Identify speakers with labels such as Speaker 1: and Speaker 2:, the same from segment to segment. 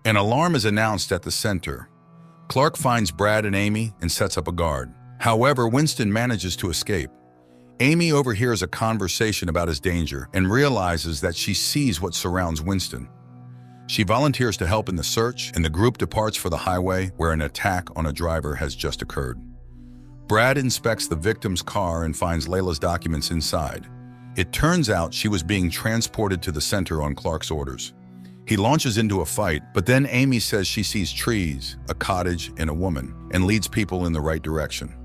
Speaker 1: An alarm is announced at the center. Clark finds Brad and Amy and sets up a guard. However, Winston manages to escape. Amy overhears a conversation about his danger and realizes that she sees what surrounds Winston. She volunteers to help in the search, and the group departs for the highway where an attack on a driver has just occurred. Brad inspects the victim's car and finds Layla's documents inside. It turns out she was being transported to the center on Clark's orders. He launches into a fight, but then Amy says she sees trees, a cottage, and a woman, and leads people in the right direction.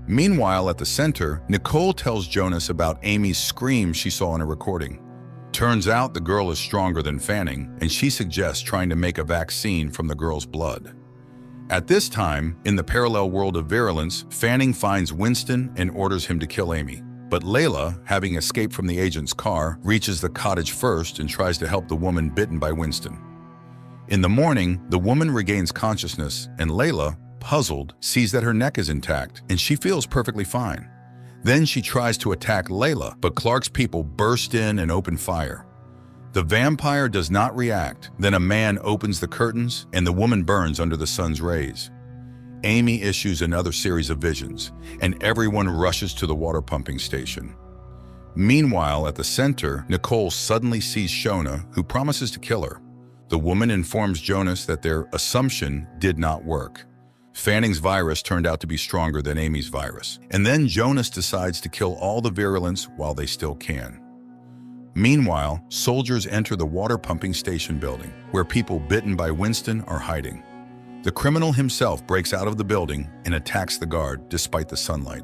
Speaker 1: Meanwhile, at the center, Nicole tells Jonas about Amy's scream she saw in a recording. Turns out the girl is stronger than Fanning, and she suggests trying to make a vaccine from the girl's blood. At this time, in the parallel world of virulence, Fanning finds Winston and orders him to kill Amy. But Layla, having escaped from the agent's car, reaches the cottage first and tries to help the woman bitten by Winston. In the morning, the woman regains consciousness, and Layla, puzzled, sees that her neck is intact, and she feels perfectly fine. Then she tries to attack Layla, but Clark's people burst in and open fire. The vampire does not react. Then a man opens the curtains, and the woman burns under the sun's rays. Amy issues another series of visions, and everyone rushes to the water pumping station. Meanwhile, at the center, Nicole suddenly sees Shona, who promises to kill her. The woman informs Jonas that their assumption did not work. Fanning's virus turned out to be stronger than Amy's virus, and then Jonas decides to kill all the virulence while they still can. Meanwhile, soldiers enter the water pumping station building, where people bitten by Winston are hiding. The criminal himself breaks out of the building and attacks the guard despite the sunlight.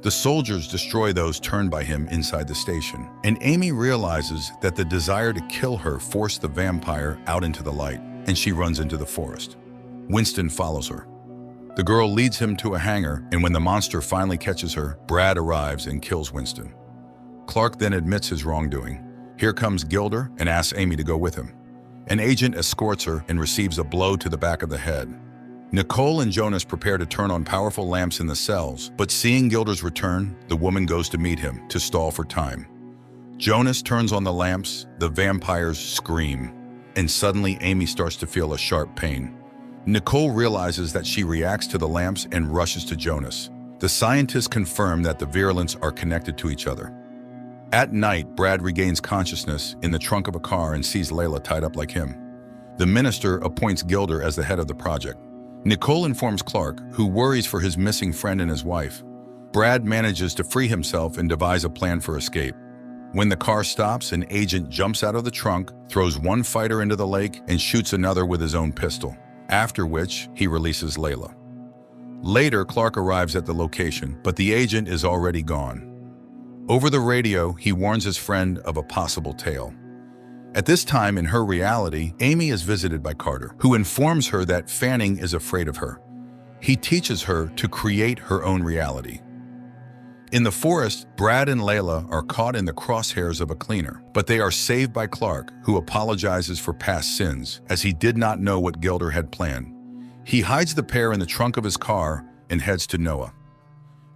Speaker 1: The soldiers destroy those turned by him inside the station, and Amy realizes that the desire to kill her forced the vampire out into the light, and she runs into the forest. Winston follows her. The girl leads him to a hangar, and when the monster finally catches her, Brad arrives and kills Winston. Clark then admits his wrongdoing. Here comes Gilder and asks Amy to go with him. An agent escorts her and receives a blow to the back of the head. Nicole and Jonas prepare to turn on powerful lamps in the cells, but seeing Gilder's return, the woman goes to meet him to stall for time. Jonas turns on the lamps, the vampires scream, and suddenly Amy starts to feel a sharp pain. Nicole realizes that she reacts to the lamps and rushes to Jonas. The scientists confirm that the virulents are connected to each other. At night, Brad regains consciousness in the trunk of a car and sees Layla tied up like him. The minister appoints Gilder as the head of the project. Nicole informs Clark, who worries for his missing friend and his wife. Brad manages to free himself and devise a plan for escape. When the car stops, an agent jumps out of the trunk, throws one fighter into the lake, and shoots another with his own pistol, after which he releases Layla. Later, Clark arrives at the location, but the agent is already gone. Over the radio, he warns his friend of a possible tale. At this time in her reality, Amy is visited by Carter, who informs her that Fanning is afraid of her. He teaches her to create her own reality. In the forest, Brad and Layla are caught in the crosshairs of a cleaner, but they are saved by Clark, who apologizes for past sins, as he did not know what Gilder had planned. He hides the pair in the trunk of his car and heads to Noah.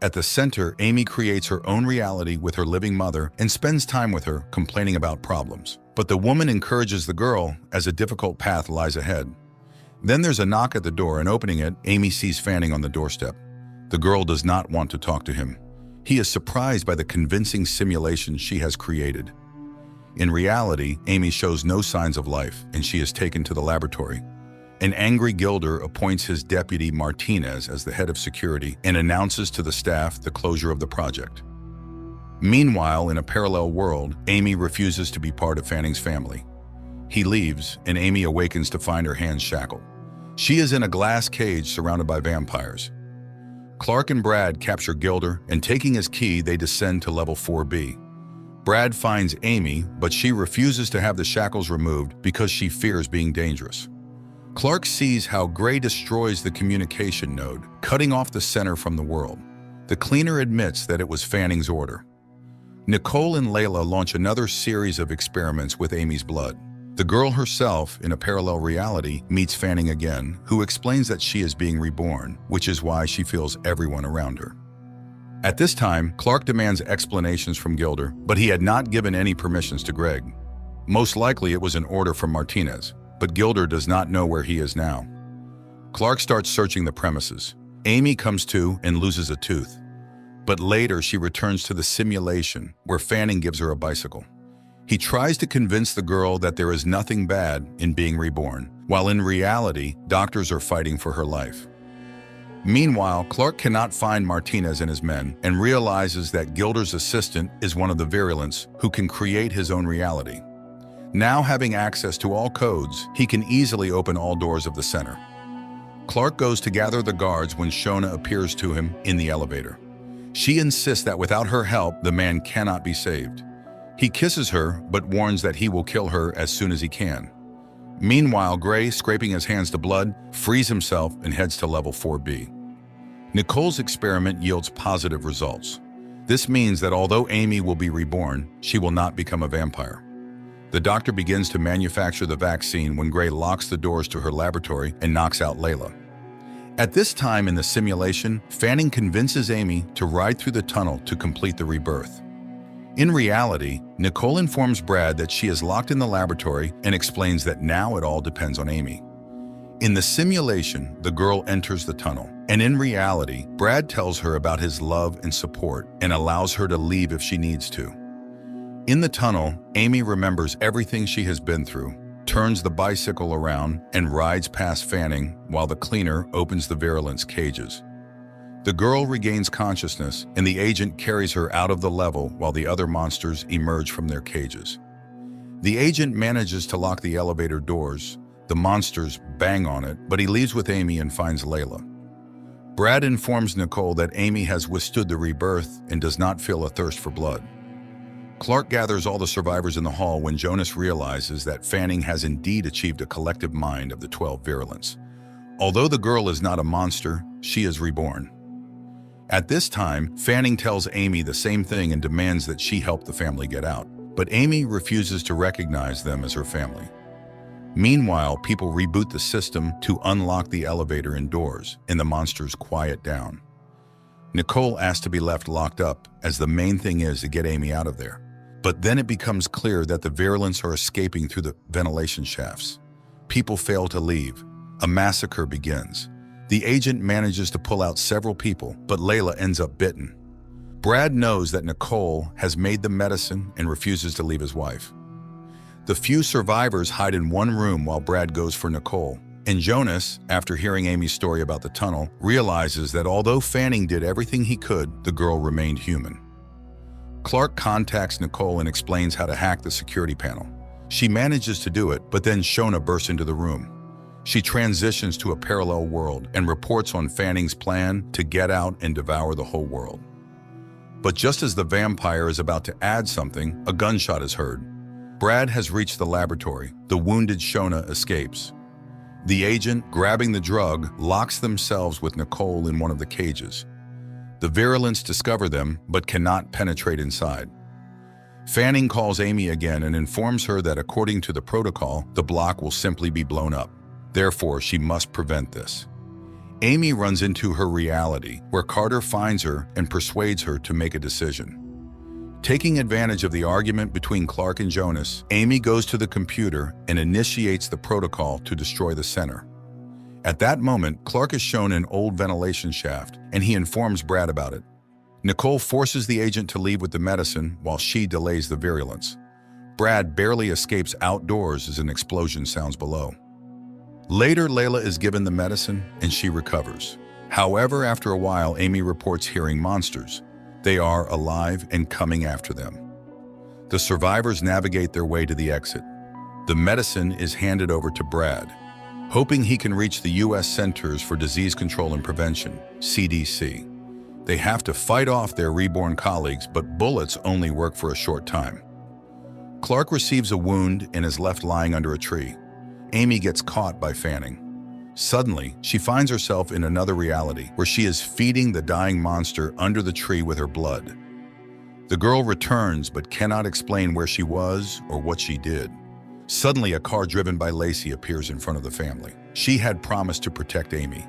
Speaker 1: At the center, Amy creates her own reality with her living mother and spends time with her, complaining about problems. But the woman encourages the girl, as a difficult path lies ahead. Then there's a knock at the door, and opening it, Amy sees Fanning on the doorstep. The girl does not want to talk to him. He is surprised by the convincing simulation she has created. In reality, Amy shows no signs of life, and she is taken to the laboratory. An angry Gilder appoints his deputy Martinez as the head of security and announces to the staff the closure of the project. Meanwhile, in a parallel world, Amy refuses to be part of Fanning's family. He leaves, and Amy awakens to find her hands shackled. She is in a glass cage surrounded by vampires. Clark and Brad capture Gilder, and taking his key, they descend to level 4B. Brad finds Amy, but she refuses to have the shackles removed because she fears being dangerous. Clark sees how Gray destroys the communication node, cutting off the center from the world. The cleaner admits that it was Fanning's order. Nicole and Layla launch another series of experiments with Amy's blood. The girl herself, in a parallel reality, meets Fanning again, who explains that she is being reborn, which is why she feels everyone around her. At this time, Clark demands explanations from Gilder, but he had not given any permissions to Greg. Most likely it was an order from Martinez. but Gilder does not know where he is now. Clark starts searching the premises. Amy comes to and loses a tooth. But later she returns to the simulation where Fanning gives her a bicycle. He tries to convince the girl that there is nothing bad in being reborn, while in reality, doctors are fighting for her life. Meanwhile, Clark cannot find Martinez and his men and realizes that Gilder's assistant is one of the virulents who can create his own reality. Now having access to all codes, he can easily open all doors of the center. Clark goes to gather the guards when Shona appears to him in the elevator. She insists that without her help, the man cannot be saved. He kisses her, but warns that he will kill her as soon as he can. Meanwhile, Gray, scraping his hands to blood, frees himself and heads to level 4B. Nicole's experiment yields positive results. This means that although Amy will be reborn, she will not become a vampire. The doctor begins to manufacture the vaccine when Gray locks the doors to her laboratory and knocks out Layla. At this time in the simulation, Fanning convinces Amy to ride through the tunnel to complete the rebirth. In reality, Nicole informs Brad that she is locked in the laboratory and explains that now it all depends on Amy. In the simulation, the girl enters the tunnel, and in reality, Brad tells her about his love and support and allows her to leave if she needs to. In the tunnel, Amy remembers everything she has been through, turns the bicycle around, and rides past Fanning while the cleaner opens the virulent's cages. The girl regains consciousness, and the agent carries her out of the level while the other monsters emerge from their cages. The agent manages to lock the elevator doors. The monsters bang on it, but he leaves with Amy and finds Layla. Brad informs Nicole that Amy has withstood the rebirth and does not feel a thirst for blood. Clark gathers all the survivors in the hall when Jonas realizes that Fanning has indeed achieved a collective mind of the 12 virulents. Although the girl is not a monster, she is reborn. At this time, Fanning tells Amy the same thing and demands that she help the family get out, but Amy refuses to recognize them as her family. Meanwhile, people reboot the system to unlock the elevator and doors, and the monsters quiet down. Nicole asks to be left locked up, as the main thing is to get Amy out of there. But then it becomes clear that the virulents are escaping through the ventilation shafts. People fail to leave. A massacre begins. The agent manages to pull out several people, but Layla ends up bitten. Brad knows that Nicole has made the medicine and refuses to leave his wife. The few survivors hide in one room while Brad goes for Nicole. And Jonas, after hearing Amy's story about the tunnel, realizes that although Fanning did everything he could, the girl remained human. Clark contacts Nicole and explains how to hack the security panel. She manages to do it, but then Shona bursts into the room. She transitions to a parallel world and reports on Fanning's plan to get out and devour the whole world. But just as the vampire is about to add something, a gunshot is heard. Brad has reached the laboratory. The wounded Shona escapes. The agent, grabbing the drug, locks themselves with Nicole in one of the cages. The virulents discover them, but cannot penetrate inside. Fanning calls Amy again and informs her that according to the protocol, the block will simply be blown up. Therefore, she must prevent this. Amy runs into her reality, where Carter finds her and persuades her to make a decision. Taking advantage of the argument between Clark and Jonas, Amy goes to the computer and initiates the protocol to destroy the center. At that moment, Clark is shown an old ventilation shaft, and he informs Brad about it. Nicole forces the agent to leave with the medicine while she delays the virulence. Brad barely escapes outdoors as an explosion sounds below. Later, Layla is given the medicine and she recovers. However, after a while, Amy reports hearing monsters. They are alive and coming after them. The survivors navigate their way to the exit. The medicine is handed over to Brad, hoping he can reach the U.S. Centers for Disease Control and Prevention, CDC. They have to fight off their reborn colleagues, but bullets only work for a short time. Clark receives a wound and is left lying under a tree. Amy gets caught by Fanning. Suddenly, she finds herself in another reality where she is feeding the dying monster under the tree with her blood. The girl returns but cannot explain where she was or what she did. Suddenly, a car driven by Lacey appears in front of the family. She had promised to protect Amy.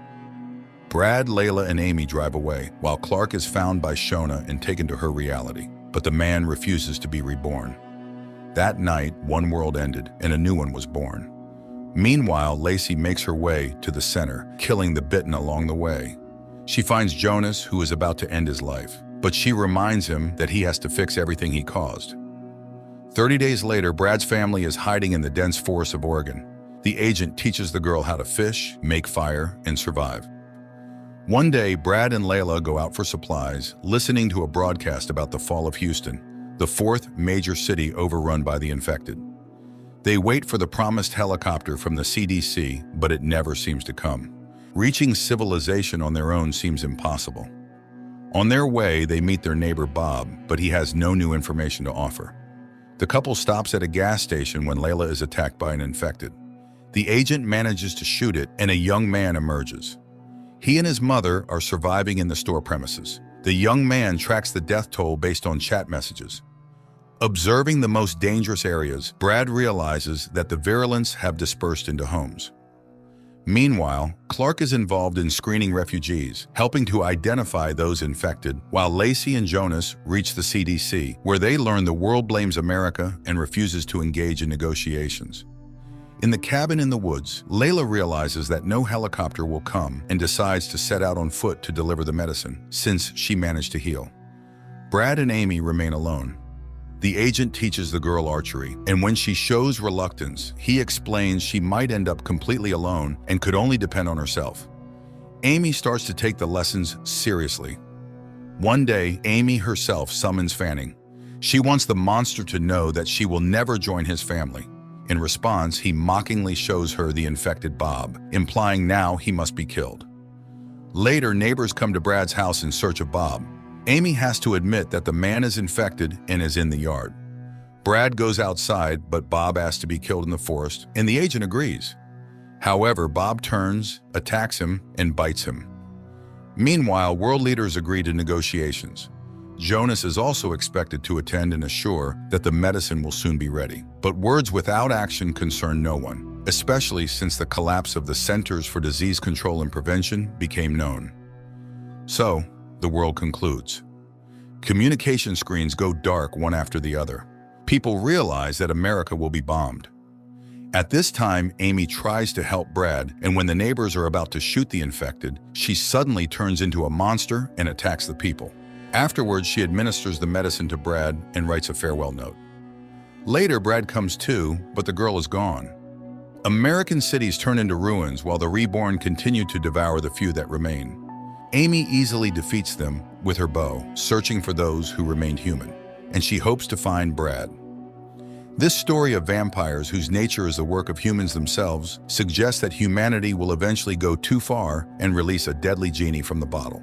Speaker 1: Brad, Layla, and Amy drive away, while Clark is found by Shona and taken to her reality. But the man refuses to be reborn. That night, one world ended and a new one was born. Meanwhile, Lacey makes her way to the center, killing the bitten along the way. She finds Jonas, who is about to end his life, but she reminds him that he has to fix everything he caused. 30 days later, Brad's family is hiding in the dense forest of Oregon. The agent teaches the girl how to fish, make fire, and survive. One day, Brad and Layla go out for supplies, listening to a broadcast about the fall of Houston, the fourth major city overrun by the infected. They wait for the promised helicopter from the CDC, but it never seems to come. Reaching civilization on their own seems impossible. On their way, they meet their neighbor Bob, but he has no new information to offer. The couple stops at a gas station when Layla is attacked by an infected. The agent manages to shoot it, and a young man emerges. He and his mother are surviving in the store premises. The young man tracks the death toll based on chat messages. Observing the most dangerous areas, Brad realizes that the virulence have dispersed into homes. Meanwhile, Clark is involved in screening refugees, helping to identify those infected, while Lacey and Jonas reach the CDC, where they learn the world blames America and refuses to engage in negotiations. In the cabin in the woods, Layla realizes that no helicopter will come and decides to set out on foot to deliver the medicine, since she managed to heal. Brad and Amy remain alone. The agent teaches the girl archery, and when she shows reluctance, he explains she might end up completely alone and could only depend on herself. Amy starts to take the lessons seriously. One day, Amy herself summons Fanning. She wants the monster to know that she will never join his family. In response, he mockingly shows her the infected Bob, implying now he must be killed. Later, neighbors come to Brad's house in search of Bob. Amy has to admit that the man is infected and is in the yard. Brad goes outside, but Bob asks to be killed in the forest, and the agent agrees. However, Bob turns, attacks him, and bites him. Meanwhile, world leaders agree to negotiations. Jonas is also expected to attend and assure that the medicine will soon be ready. But words without action concern no one, especially since the collapse of the Centers for Disease Control and Prevention became known. So, the world concludes. Communication screens go dark one after the other. People realize that America will be bombed. At this time, Amy tries to help Brad, and when the neighbors are about to shoot the infected, she suddenly turns into a monster and attacks the people. Afterwards, she administers the medicine to Brad and writes a farewell note. Later, Brad comes to, but the girl is gone. American cities turn into ruins while the reborn continue to devour the few that remain. Amy easily defeats them with her bow, searching for those who remained human, and she hopes to find Brad. This story of vampires whose nature is the work of humans themselves suggests that humanity will eventually go too far and release a deadly genie from the bottle.